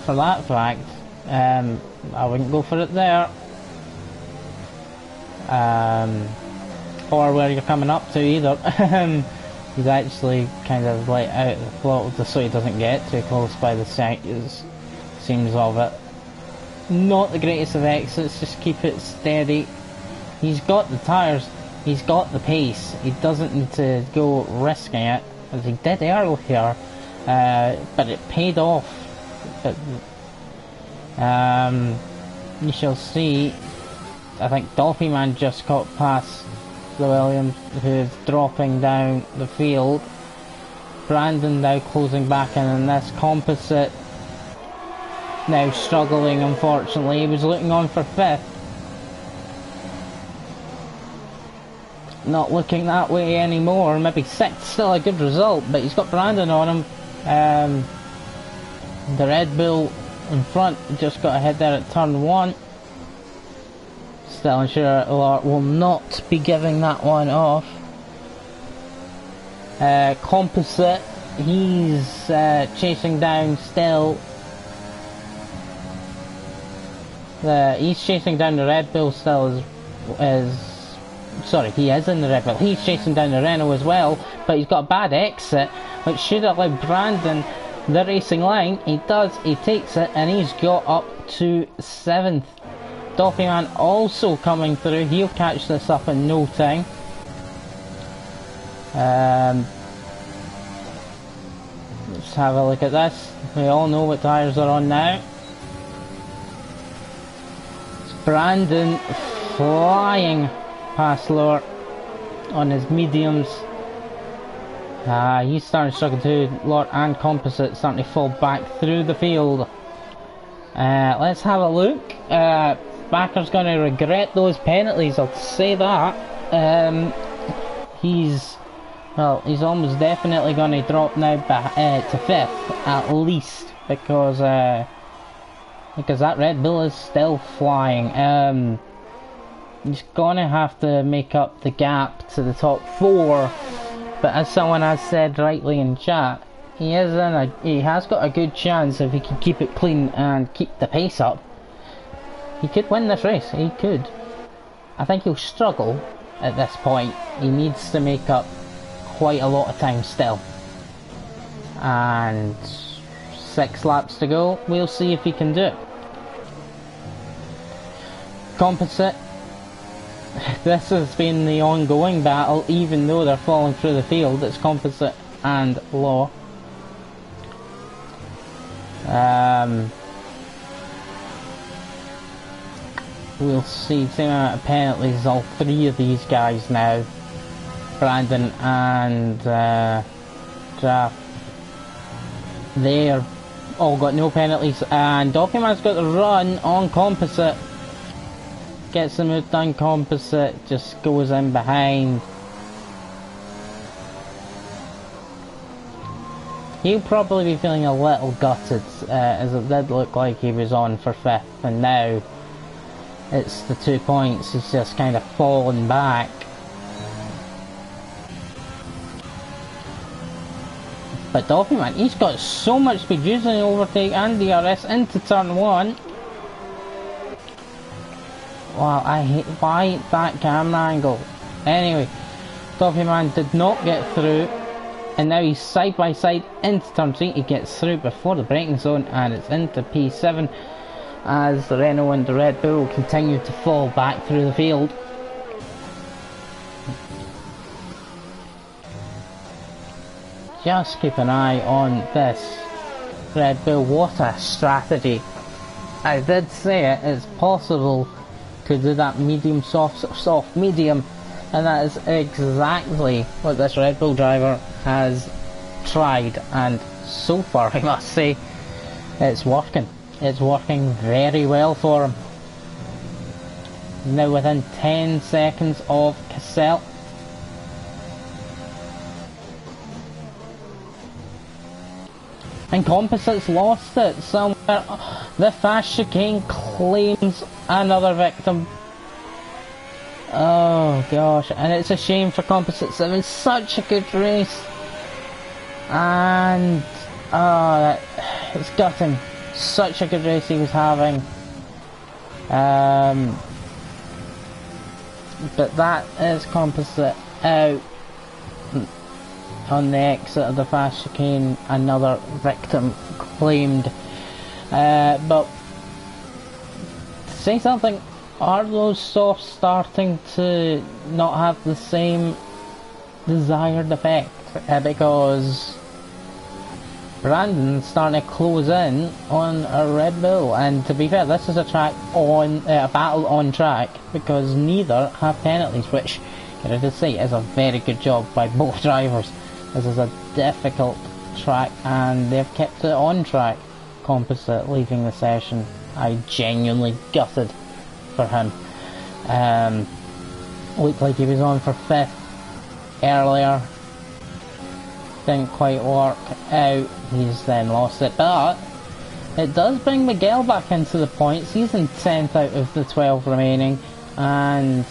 for that fact, I wouldn't go for it there. Or where you're coming up to either. He's actually kind of like out of the float just so he doesn't get too close by the seams of it. Not the greatest of exits, just keep it steady. He's got the tyres, he's got the pace, he doesn't need to go risking it, as he did earlier, but it paid off. But, you shall see, I think Dolphyman just got past the Williams, who's dropping down the field. Brandon now closing back in, and this Composite now struggling, unfortunately. He was looking on for 5th. Not looking that way anymore. Maybe 6th, still a good result, but he's got Brandon on him. The Red Bull in front just got ahead there at turn 1. Still unsure will not be giving that one off. Composite, he's chasing down still. He's chasing down the Red Bull still sorry, he is in the Red Bull. He's chasing down the Renault as well, but he's got a bad exit, which should allow Brandon the racing line. He does, he takes it, and he's got up to 7th. Dolphyman also coming through. He'll catch this up in no time. Let's have a look at this. We all know what tyres are on now. It's Brandon flying past Lort on his mediums. He's starting to struggle too. Lort and Composite starting to fall back through the field. Let's have a look. Backer's going to regret those penalties, I'll say that. He's almost definitely going to drop now back to 5th at least, because that Red Bull is still flying. He's going to have to make up the gap to the top 4, but as someone has said rightly in chat, he has got a good chance if he can keep it clean and keep the pace up. He could win this race, he could. I think he'll struggle at this point. He needs to make up quite a lot of time still. And 6 laps to go, we'll see if he can do it. Composite, this has been the ongoing battle, even though they're falling through the field. It's Composite and Law. We'll see, same amount of penalties, all 3 of these guys now. Brandon and Draft. They're all got no penalties, and Dolphyman's got the run on Composite. Gets the move done, Composite just goes in behind. He'll probably be feeling a little gutted, as it did look like he was on for 5th, and now it's the 2 points, he's just kind of fallen back. But Dolphyman, he's got so much speed, using the overtake and DRS into turn 1. Wow, I hate, why that camera angle? Anyway, Dolphyman did not get through, and now he's side by side into turn 3. He gets through before the braking zone, and it's into P7 as the Renault and the Red Bull continue to fall back through the field. just keep an eye on this Red Bull. What a strategy. I did say it's possible to do that medium soft medium, and that is exactly what this Red Bull driver has tried, and so far I must say it's working. It's working very well for him. Now within 10 seconds of Cassell. And Composites lost it somewhere. The fast chicane claims another victim. Oh gosh, and it's a shame for Composites. It was such a good race. And it's gutting. Such a good race he was having. But that is Composite out on the exit of the fast chicane. Another victim claimed. But to say something, are those softs starting to not have the same desired effect? Because Brandon's starting to close in on a Red Bull, and to be fair, this is a track on a battle on track because neither have penalties, which can I just say is a very good job by both drivers. This is a difficult track and they've kept it on track. Composite leaving the session, I genuinely gutted for him. Looked like he was on for 5th earlier. Didn't quite work out, he's then lost it, but it does bring Miguel back into the points. He's in 10th out of the 12 remaining, and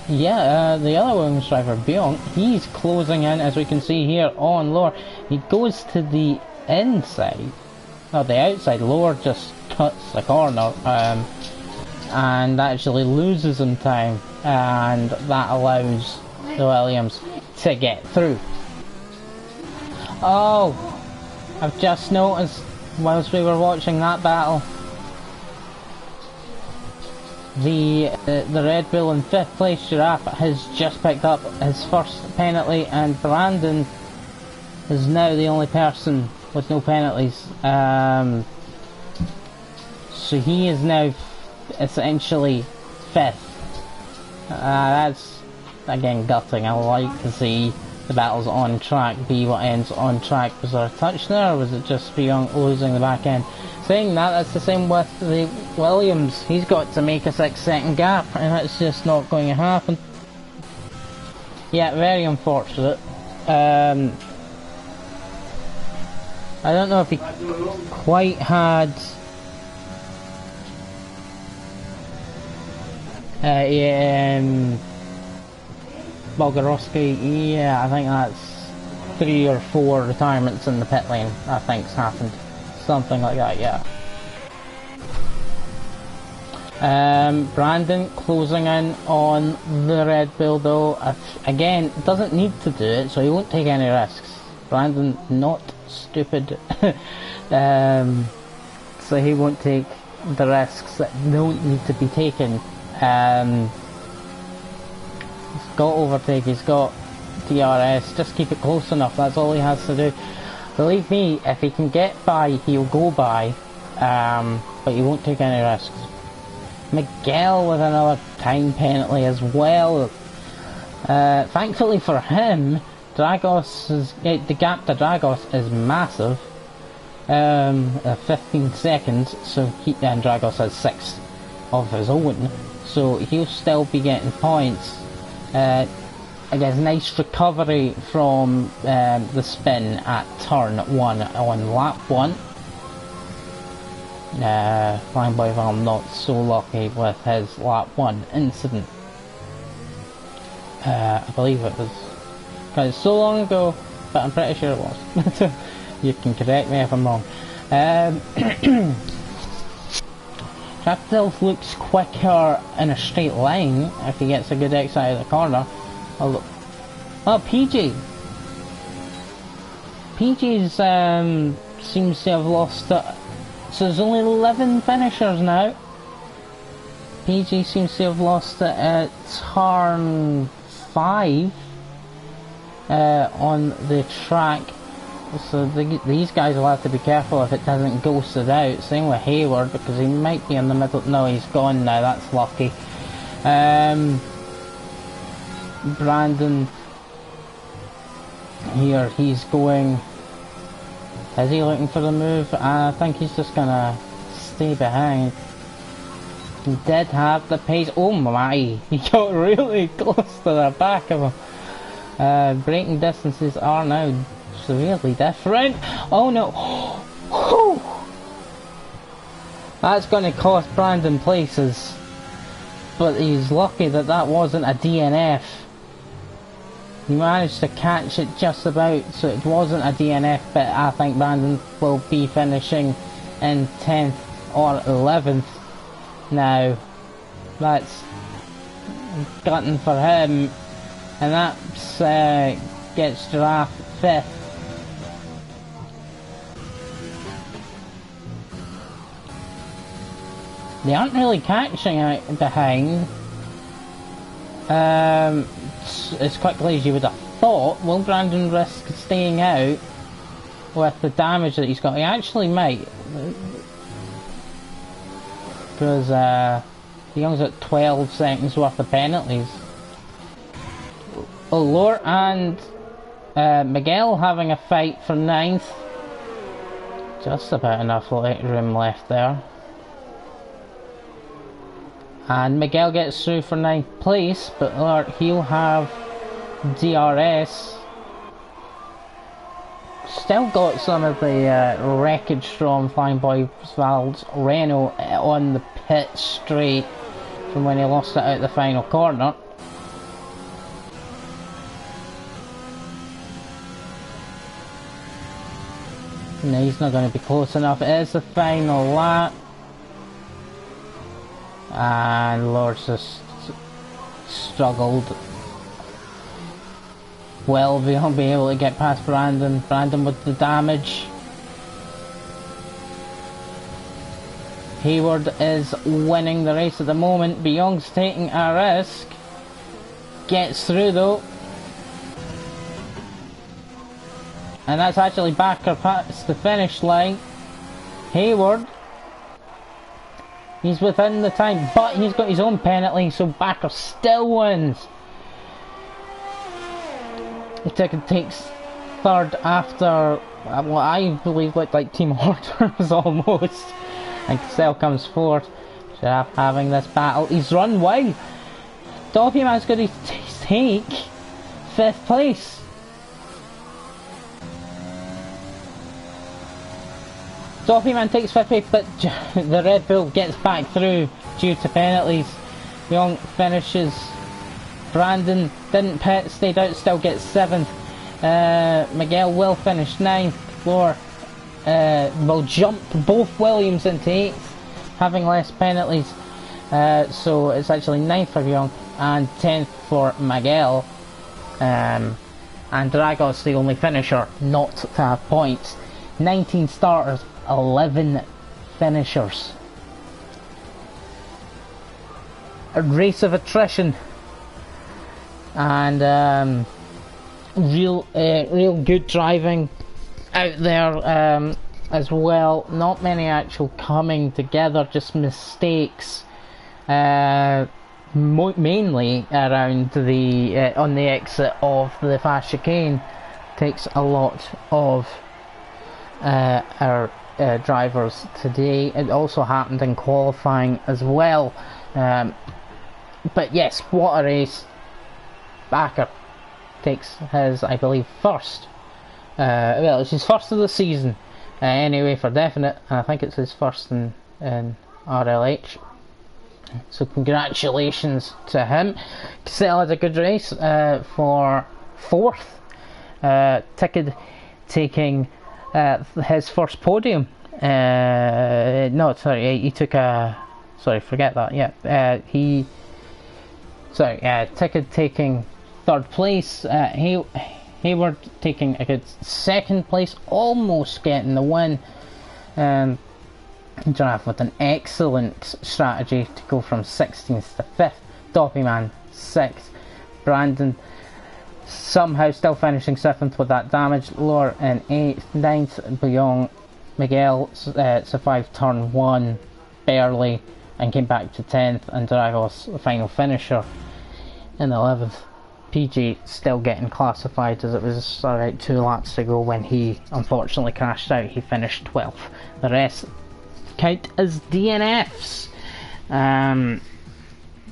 the other Williams driver, Bjorn, he's closing in, as we can see here on lower. He goes to the inside, no, the outside. Lower just cuts the corner, and actually loses him time, and that allows the Williams to get through. Oh, I've just noticed whilst we were watching that battle, the Red Bull in 5th place Giraffe has just picked up his first penalty, and Brandon is now the only person with no penalties. So he is now essentially 5th. That's again gutting. I like to see the battles on track be what ends on track. Was there a touch there, or was it just beyond losing the back end? Saying that, that's the same with the Williams. He's got to make a 6-second gap, and that's just not going to happen. Yeah, very unfortunate. I don't know if he quite had Bolgarowski. Yeah, I think that's 3 or 4 retirements in the pit lane, I think's happened. Something like that, yeah. Brandon closing in on the Red Bull though. Again, doesn't need to do it, so he won't take any risks. Brandon, not stupid. So he won't take the risks that don't need to be taken. He's got overtake, he's got DRS, just keep it close enough, that's all he has to do. Believe me, if he can get by, he'll go by, but he won't take any risks. Miguel with another time penalty as well. Thankfully for him, the gap to Dragos is massive, 15 seconds, so and Dragos has 6 of his own, so he'll still be getting points. I guess nice recovery from the spin at turn 1 on lap 1. Flying Boy Val not so lucky with his lap 1 incident. I believe it was, because it's so long ago, but I'm pretty sure it was. You can correct me if I'm wrong. Trapdilf looks quicker in a straight line if he gets a good exit out of the corner. Oh, PG. PG's seems to have lost it. So there's only 11 finishers now. PG seems to have lost it at turn 5. on the track. So these guys will have to be careful if it doesn't ghost it out. Same with Hayward, because he might be in the middle. No, he's gone now, that's lucky. Brandon here, he's going. Is he looking for the move? I think he's just gonna stay behind. He did have the pace. Oh my, he got really close to the back of him. Braking distances are now severely different. Oh no. That's going to cost Brandon places. But he's lucky that that wasn't a DNF. He managed to catch it just about, so it wasn't a DNF, but I think Brandon will be finishing in 10th or 11th. Now, that's gutting for him, and that's gets Giraffe 5th. They aren't really catching out behind as quickly as you would have thought. Will Brandon risk staying out with the damage that he's got? He actually might, because Young's at 12 seconds worth of penalties. Allure and Miguel having a fight for 9th. Just about enough room left there. And Miguel gets through for 9th place, but he'll have DRS. Still got some of the wreckage from Flying Boy Val's Renault on the pit straight from when he lost it out the final corner. No, he's not going to be close enough. It is the final lap. And Lord's just struggled. Will be able to get past Brandon. Brandon with the damage. Hayward is winning the race at the moment. Young's taking a risk. Gets through though. And that's actually Backer past the finish line. Hayward. He's within the time, but he's got his own penalty, so Backer still wins. The ticket takes 3rd after what I believe looked like team orders almost. And Cassell comes 4th. Giraffe having this battle. He's run wide. Doppyman's going to take 5th place. Doppyman takes 5th place, but the Red Bull gets back through due to penalties. Young finishes. Brandon didn't pit, stayed out, still gets 7th. Miguel will finish 9th. Floor will jump both Williams into 8th, having less penalties. So it's actually 9th for Young and 10th for Miguel. And Dragos the only finisher not to have points. 19 starters, 11 finishers. A race of attrition, and real good driving out there as well. Not many actual coming together, just mistakes, mainly around the on the exit of the fast chicane. Takes a lot of our drivers today. It also happened in qualifying as well. But yes, what a race. Backer takes his, I believe, first. Well, it's his first of the season. Anyway, for definite. I think it's his first in RLH. So congratulations to him. Cassell had a good race for 4th. Ticked taking his first podium. No, sorry, he took a... Sorry, forget that, yeah. Ticked taking 3rd place. Hayward taking a good 2nd place, almost getting the win. Giraffe with an excellent strategy to go from 16th to 5th. Doppyman 6th. Brandon somehow still finishing 7th with that damage. Lower in 8th, 9th, Bouillon. Miguel survived turn 1 barely and came back to 10th, and Dragos, the final finisher, in 11th. PG still getting classified, as it was about 2 laps to go when he unfortunately crashed out. He finished 12th. The rest count as DNFs.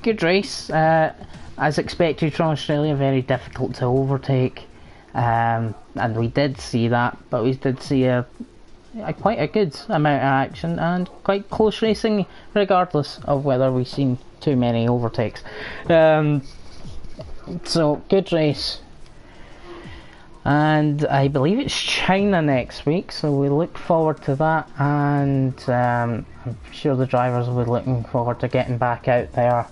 Good race. As expected from Australia, very difficult to overtake. And we did see that, but we did see quite a good amount of action and quite close racing, regardless of whether we've seen too many overtakes. So, good race. And I believe it's China next week, so we look forward to that, and I'm sure the drivers will be looking forward to getting back out there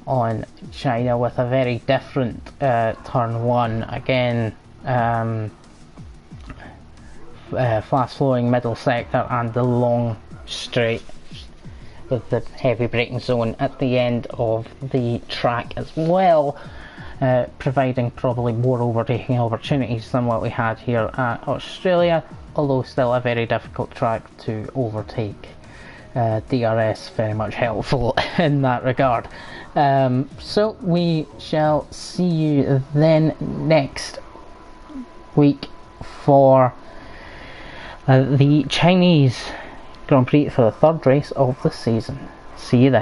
on China with a very different turn 1. Again, fast flowing middle sector and the long straight with the heavy braking zone at the end of the track as well, providing probably more overtaking opportunities than what we had here at Australia, although still a very difficult track to overtake. DRS very much helpful in that regard. So we shall see you then next week for the Chinese Grand Prix for the 3rd race of the season. See you then.